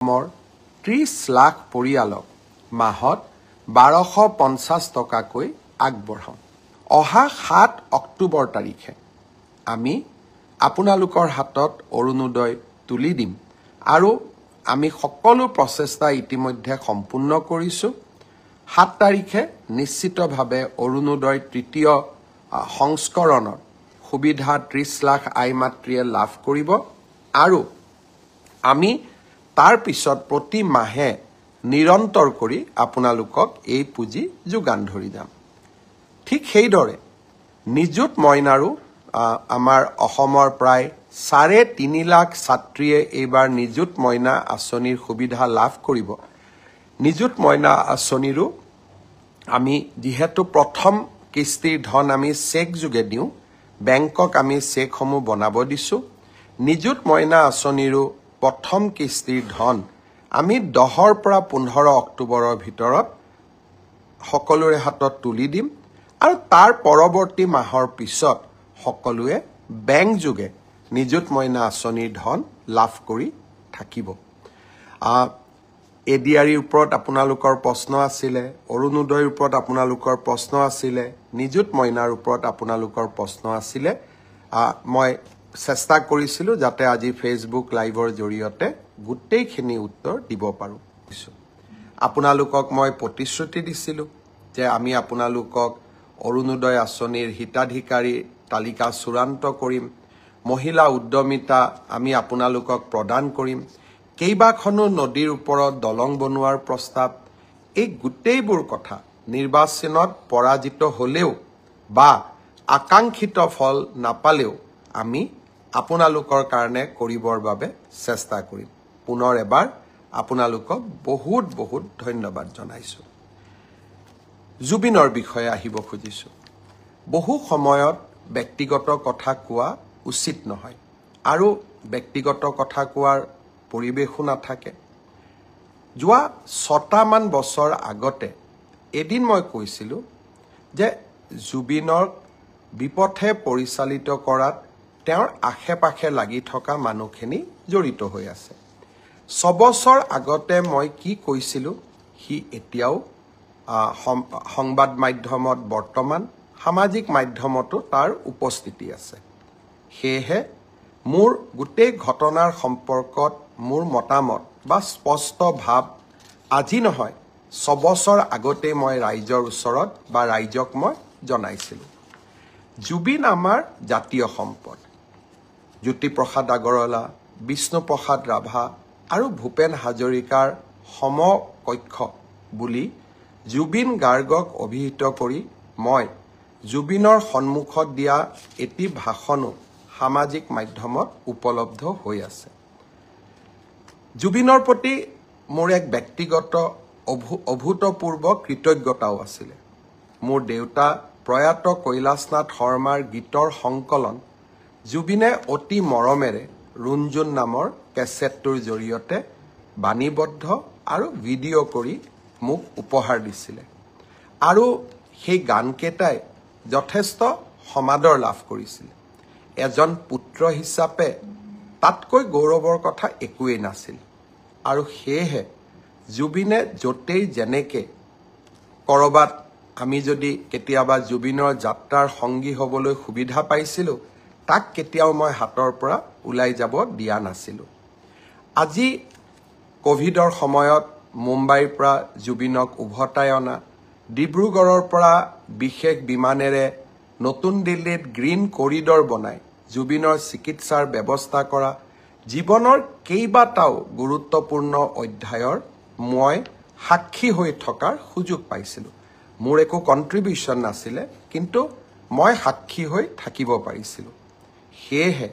অসমৰ 30 লাখ পৰিয়ালক মাহত 1250 টকাকৈ আগবঢ়াম। অহা 7 অক্টোবৰ তাৰিখে আমি আপোনালোকৰ হাতত অৰুণোদয় তুলি দিম আৰু আমি সকলো প্ৰচেষ্টা ইতিমধ্যে সম্পূৰ্ণ কৰিছোঁ। 7 তাৰিখে নিশ্চিতভাৱে অৰুণোদয় তৃতীয় সংস্কৰণৰ সুবিধা 30 লাখ আই মাতৃয়ে লাভ কৰিব আৰু আমি তাৰ পিছত প্ৰতি মাহে নিৰন্তৰ কৰি আপোনালোকক এই পুঁজি যোগান ধৰি যাম। ঠিক সেইদৰে নিযুত মইনাৰো আমাৰ অসমৰ প্ৰায় 3.5 লাখ ছাত্ৰীয়ে এইবাৰ নিযুত মইনা আঁচনিৰ সুবিধা লাভ কৰিব। নিযুত মইনা আঁচনিৰো আমি যিহেতু প্ৰথম কিস্তিৰ ধন আমি চেক যোগে দিওঁ, বেংকক আমি চেকসমূহ বনাব দিছোঁ। নিযুত মইনা আঁচনিৰো প্ৰথম কিস্তিৰ ধন আমি 10 পৰা 15 অক্টোবৰৰ ভিতৰত সকলোৰে হাতত তুলি দিম আৰু তাৰ পৰৱৰ্তী মাহৰ পিছত সকলোৱে বেংক যোগে নিযুত মইনা আঁচনিৰ ধন লাভ কৰি থাকিব। এডিআৰিৰ ওপৰত আপোনালোকৰ প্ৰশ্ন আছিলে, অৰুণোদয়ৰ ওপৰত আপোনালোকৰ প্ৰশ্ন আছিলে, নিযুত মইনাৰ ওপৰত আপোনালোকৰ প্ৰশ্ন আছিলে। মই চেষ্টা কৰিছিলোঁ যাতে আজি ফেচবুক লাইভৰ জৰিয়তে গোটেইখিনি উত্তৰ দিব পাৰোঁ। আপোনালোকক মই প্ৰতিশ্ৰুতি দিছিলোঁ যে আমি আপোনালোকক অৰুণোদয় আঁচনিৰ হিতাধিকাৰী তালিকা চূড়ান্ত কৰিম, মহিলা উদ্যমিতা আমি আপোনালোকক প্ৰদান কৰিম, কেইবাখনো নদীৰ ওপৰত দলং বনোৱাৰ প্ৰস্তাৱ, এই গোটেইবোৰ কথা নিৰ্বাচনত পৰাজিত হ'লেও বা আকাংক্ষিত ফল নাপালেও আমি আপোনালোকৰ কাৰণে কৰিবৰ বাবে চেষ্টা কৰিম। পুনৰ এবাৰ আপোনালোকক বহুত বহুত ধন্যবাদ জনাইছোঁ। জুবিনৰ বিষয়ে আহিব খুজিছোঁ। বহু সময়ত ব্যক্তিগত কথা কোৱা উচিত নহয় আৰু ব্যক্তিগত কথা কোৱাৰ পৰিৱেশো নাথাকে। যোৱা 6টামান বছৰ আগতে এদিন মই কৈছিলোঁ যে জুবিনক বিপথে পৰিচালিত কৰাত তেওঁৰ আশে পাশে লাগি থকা মানুহখিনি জড়িত হৈ আছে। 6 বছৰ আগতে মই কি কৈছিলোঁ সি এতিয়াও সংবাদ মাধ্যমত বৰ্তমান সামাজিক মাধ্যমতো তাৰ উপস্থিতি আছে। সেয়েহে মোৰ গোটেই ঘটনাৰ সম্পৰ্কত মোৰ মতামত বা স্পষ্ট ভাৱ আজি নহয় 6 বছৰ আগতেই মই ৰাইজৰ ওচৰত বা ৰাইজক মই জনাইছিলোঁ। জুবিন আমাৰ জাতীয় সম্পদ। জ্যোতিপ্ৰসাদ আগৰৱালা, বিষ্ণুপ্ৰসাদ ৰাভা আৰু ভূপেন হাজৰিকাৰ সমকক্ষ বুলি জুবিন গাৰ্গক অভিহিত কৰি মই জুবিনৰ সন্মুখত দিয়া এটি ভাষণো সামাজিক মাধ্যমত উপলব্ধ হৈ আছে। জুবিনৰ প্ৰতি মোৰ এক ব্যক্তিগত অভূতপূৰ্ব কৃতজ্ঞতাও আছিলে। মোৰ দেউতা প্ৰয়াত কৈলাশনাথ শৰ্মাৰ গীতৰ সংকলন জুবিনে অতি মৰমেৰে ৰুণজুন নামৰ কেছেটটোৰ জৰিয়তে বাণীবদ্ধ আৰু ভিডিঅ' কৰি মোক উপহাৰ দিছিলে আৰু সেই গানকেইটাই যথেষ্ট সমাদৰ লাভ কৰিছিল। এজন পুত্ৰ হিচাপে তাতকৈ গৌৰৱৰ কথা একোৱেই নাছিল আৰু সেয়েহে জুবিনে য'তেই যেনেকে কৰবাত আমি যদি কেতিয়াবা জুবিনৰ যাত্ৰাৰ সংগী হ'বলৈ সুবিধা পাইছিলোঁ তাক কেতিয়াও মই হাতৰ পৰা ওলাই যাব দিয়া নাছিলোঁ। আজি কোভিডৰ সময়ত মুম্বাইৰ পৰা জুবিনক উভতাই অনা, ডিব্ৰুগড়ৰ পৰা বিশেষ বিমানেৰে নতুন দিল্লীত গ্ৰীণ কৰিডৰ বনাই জুবিনৰ চিকিৎসাৰ ব্যৱস্থা কৰা, জীৱনৰ কেইবাটাও গুৰুত্বপূৰ্ণ অধ্যায়ৰ মই সাক্ষী হৈ থকাৰ সুযোগ পাইছিলোঁ। মোৰ একো কণ্ট্ৰিবিউশ্যন নাছিলে, কিন্তু মই সাক্ষী হৈ থাকিব পাৰিছিলোঁ। সেয়েহে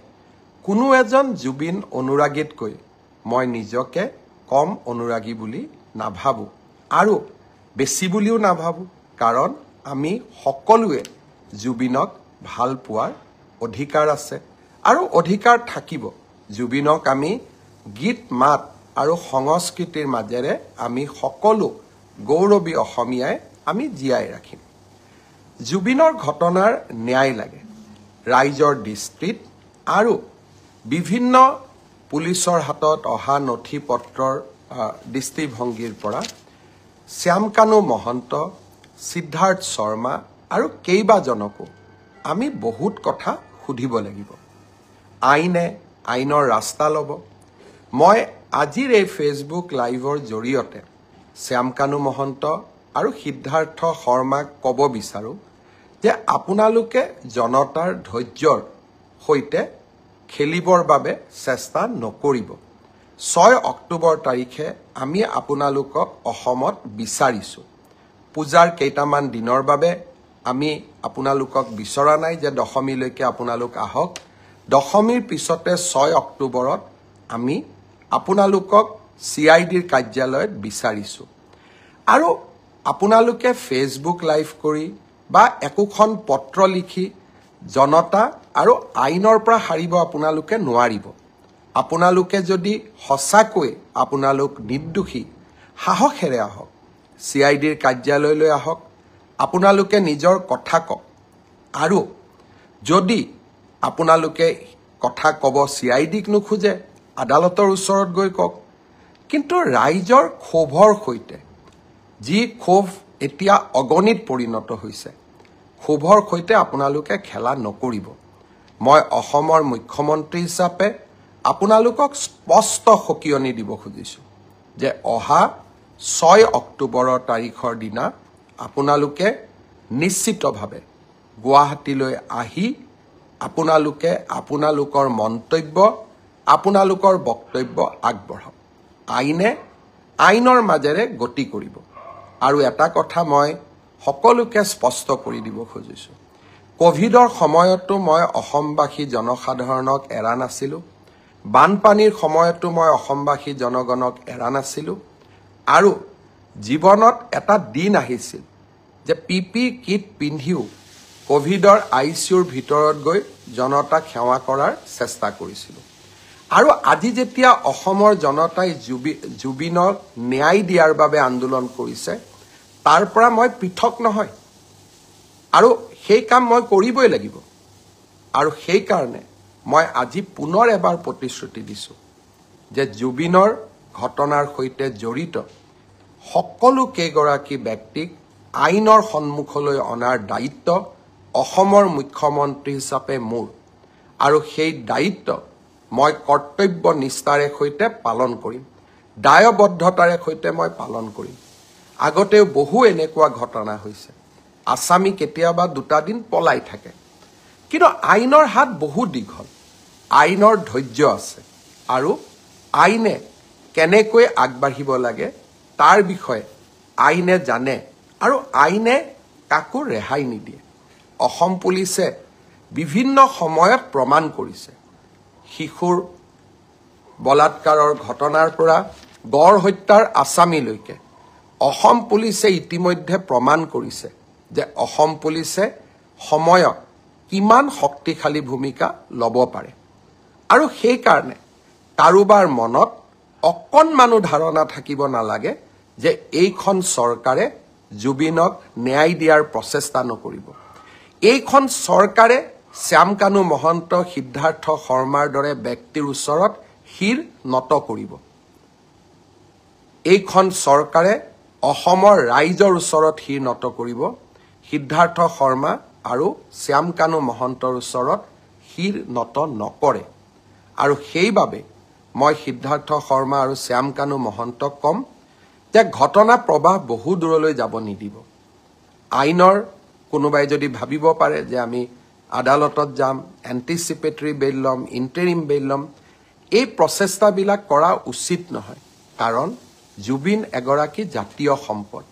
কোনো এজন জুবিন অনুৰাগীতকৈ মই নিজকে কম অনুৰাগী বুলি নাভাবোঁ আৰু বেছি বুলিও নাভাবোঁ, কাৰণ আমি সকলোৱে জুবিনক ভাল পোৱাৰ অধিকাৰ আছে আৰু অধিকাৰ থাকিব। জুবিনক আমি গীত মাত আৰু সংস্কৃতিৰ মাজেৰে আমি সকলো গৌৰৱী অসমীয়াই আমি জীয়াই ৰাখিম। জুবিনৰ ঘটনাৰ ন্যায় লাগে। ৰাইজৰ দৃষ্টিত আৰু বিভিন্ন পুলিচৰ হাতত অহা নথি পত্ৰৰ দৃষ্টিভংগীৰ পৰা শ্যামকানু মহন্ত, সিদ্ধাৰ্থ শৰ্মা আৰু কেইবাজনকো আমি বহুত কথা সুধিব লাগিব। আইনে আইনৰ ৰাস্তা ল'ব। মই আজিৰ এই ফেচবুক লাইভৰ জৰিয়তে শ্যামকানু মহন্ত আৰু সিদ্ধাৰ্থ শৰ্মাক ক'ব বিচাৰোঁ যে আপোনালোকে জনতাৰ ধৈৰ্যৰ সৈতে খেলিবৰ বাবে চেষ্টা নকৰিব। 6 অক্টোবৰ তাৰিখে আমি আপোনালোকক অসমত বিচাৰিছোঁ। পূজাৰ কেইটামান দিনৰ বাবে আমি আপোনালোকক বিচৰা নাই যে দশমীলৈকে আপোনালোক আহক। দশমীৰ পিছতে 6 অক্টোবৰত আমি আপোনালোকক CIDৰ কাৰ্যালয়ত বিচাৰিছোঁ। আৰু আপোনালোকে ফেচবুক লাইভ কৰি বা একোখন পত্ৰ লিখি জনতা আৰু আইনৰ পৰা হাৰিব আপোনালোকে নোৱাৰিব। আপোনালোকে যদি সঁচাকৈ আপোনালোক নিৰ্দোষী, সাহসেৰে আহক, CIDৰ কাৰ্যালয়লৈ আহক, আপোনালোকে নিজৰ কথা কওক। আৰু যদি আপোনালোকে কথা ক'ব CIDক নোখোজে, আদালতৰ ওচৰত গৈ কওক। কিন্তু ৰাইজৰ ক্ষোভৰ সৈতে, যি ক্ষোভ এতিয়া অগণিত পৰিণত হৈছে, ক্ষোভৰ সৈতে আপোনালোকে খেলা নকৰিব। মই অসমৰ মুখ্যমন্ত্ৰী হিচাপে আপোনালোকক স্পষ্ট সকিয়নি দিব খুজিছোঁ যে অহা 6 অক্টোবৰৰ তাৰিখৰ দিনা আপোনালোকে নিশ্চিতভাৱে গুৱাহাটীলৈ আহি আপোনালোকে আপোনালোকৰ মন্তব্য, আপোনালোকৰ বক্তব্য আগবঢ়াওক। আইনে আইনৰ মাজেৰে গতি কৰিব। আৰু এটা কথা মই সকলোকে স্পষ্ট কৰি দিব খুজিছোঁ, কোভিডৰ সময়তো মই অসমবাসী জনসাধাৰণক এৰা নাছিলোঁ। বানপানীৰ সময়তো মই অসমবাসী জনগণক এৰা নাছিলোঁ। আৰু জীৱনত এটা দিন আহিছিল যে PPE কিট পিন্ধিও কোভিডৰ ICUৰ ভিতৰত গৈ জনতাক সেৱা কৰাৰ চেষ্টা কৰিছিলোঁ। আৰু আজি যেতিয়া অসমৰ জনতাই জুবিনক ন্যায় দিয়াৰ বাবে আন্দোলন কৰিছে, তাৰ পৰা মই পৃথক নহয়। আৰু সেই কাম মই কৰিবই লাগিব। আৰু সেইকাৰণে মই আজি পুনৰ এবাৰ প্ৰতিশ্ৰুতি দিছোঁ যে জুবিনৰ ঘটনাৰ সৈতে জড়িত সকলো কেইগৰাকী ব্যক্তিক আইনৰ সন্মুখলৈ অনাৰ দায়িত্ব অসমৰ মুখ্যমন্ত্ৰী হিচাপে মোৰ। আৰু সেই দায়িত্ব মই কৰ্তব্য নিষ্ঠাৰে সৈতে পালন কৰিম, দায়বদ্ধতাৰে সৈতে মই পালন কৰিম। আগতেও বহু এনেকুৱা ঘটনা হৈছে, আসামী কেতিয়াবা 2 দিন পলাই থাকে। কিন্তু আইনৰ হাত বহু দীঘল, আইনৰ ধৈৰ্য আছে। আৰু আইনে কেনেকৈ আগবাঢ়িব লাগে তাৰ বিষয়ে আইনে জানে। আৰু আইনে কাকো ৰেহাই নিদিয়ে। অসম পুলিচে বিভিন্ন সময়ত প্ৰমাণ কৰিছে, শিশুৰ বলাৎকাৰৰ ঘটনাৰ পৰা গড় হত্যাৰ আসামীলৈকে অসম পুলিচে ইতিমধ্যে প্ৰমাণ কৰিছে যে অসম পুলিচে সময়ত কিমান শক্তিশালী ভূমিকা ল'ব পাৰে। আৰু সেইকাৰণে কাৰোবাৰ মনত অকণমানো ধাৰণা থাকিব নালাগে যে এইখন চৰকাৰে জুবিনক ন্যায় দিয়াৰ প্ৰচেষ্টা নকৰিব। এইখন চৰকাৰে শ্যামকানু মহন্ত, সিদ্ধাৰ্থ শৰ্মাৰ দৰে ব্যক্তিৰ ওচৰত শিৰ নত কৰিব। এইখন চৰকাৰে অসমৰ ৰাইজৰ ওচৰত শিৰ নত কৰিব। সিদ্ধাৰ্থ শৰ্মা আৰু শ্যামকানু মহন্তৰ ওচৰত শিৰ নত নকৰে। আৰু সেইবাবে মই সিদ্ধাৰ্থ শৰ্মা আৰু শ্যামকানু মহন্তক ক'ম যে ঘটনা প্ৰবাহ বহু দূৰলৈ যাব নিদিব। আইনৰ কোনোবাই যদি ভাবিব পাৰে যে আমি আদালতত যাম, এণ্টিচিপেটৰী বেইল ল'ম, ইণ্টাৰিম বেইল ল'ম, এই প্ৰচেষ্টাবিলাক কৰা উচিত নহয়। কাৰণ জুবিন এগৰাকী জাতীয় সম্পদ।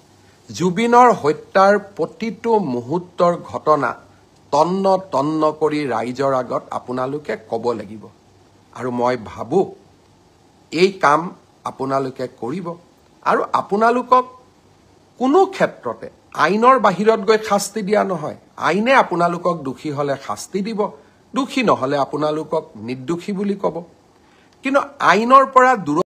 জুবিনৰ হত্যাৰ প্ৰতিটো মুহূৰ্তৰ ঘটনা তন্ন তন্ন কৰি ৰাইজৰ আগত আপোনালোকে ক'ব লাগিব। আৰু মই ভাবোঁ এই কাম আপোনালোকে কৰিব। আৰু আপোনালোকক কোনো ক্ষেত্ৰতে আইনৰ বাহিৰত গৈ শাস্তি দিয়া নহয়। আইনে আপোনালোকক দোষী হ'লে শাস্তি দিব, দোষী নহ'লে আপোনালোকক নিৰ্দোষী বুলি ক'ব। কিন্তু আইনৰ পৰা দূৰত